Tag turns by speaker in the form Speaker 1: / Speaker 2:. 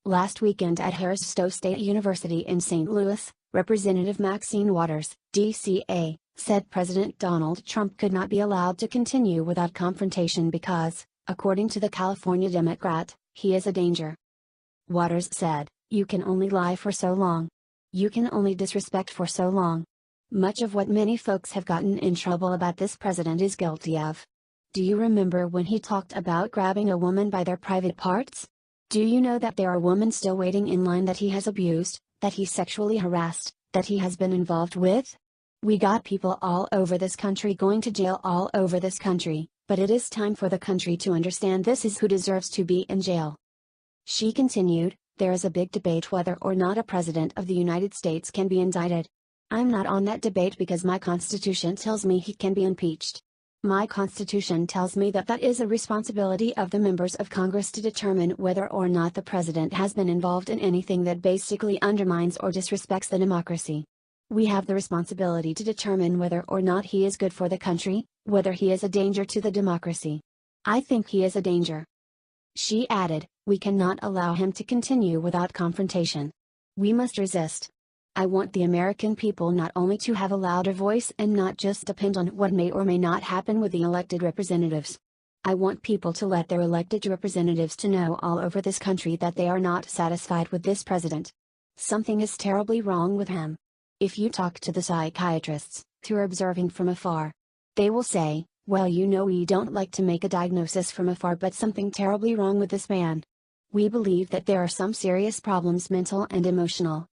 Speaker 1: Last weekend at Harris-Stowe State University in St. Louis, Representative Maxine Waters, DCA, said President Donald Trump could not be allowed to continue without confrontation because, according to the California Democrat, he is a danger. Waters said, "You can only lie for so long. You can only disrespect for so long. Much of what many folks have gotten in trouble about this president is guilty of. Do you remember when he talked about grabbing a woman by their private parts? Do you know that there are women still waiting in line that he has abused, that he sexually harassed, that he has been involved with? We got people all over this country going to jail all over this country, but it is time for the country to understand this is who deserves to be in jail." She continued, "There is a big debate whether or not a president of the United States can be indicted. I'm not on that debate because my Constitution tells me he can be impeached. My Constitution tells me that that is a responsibility of the members of Congress to determine whether or not the president has been involved in anything that basically undermines or disrespects the democracy. We have the responsibility to determine whether or not he is good for the country, whether he is a danger to the democracy. I think he is a danger." She added, "We cannot allow him to continue without confrontation. We must resist. I want the American people not only to have a louder voice and not just depend on what may or may not happen with the elected representatives. I want people to let their elected representatives to know all over this country that they are not satisfied with this president. Something is terribly wrong with him. If you talk to the psychiatrists, who are observing from afar, they will say, well, you know, we don't like to make a diagnosis from afar, but something terribly wrong with this man. We believe that there are some serious problems, mental and emotional,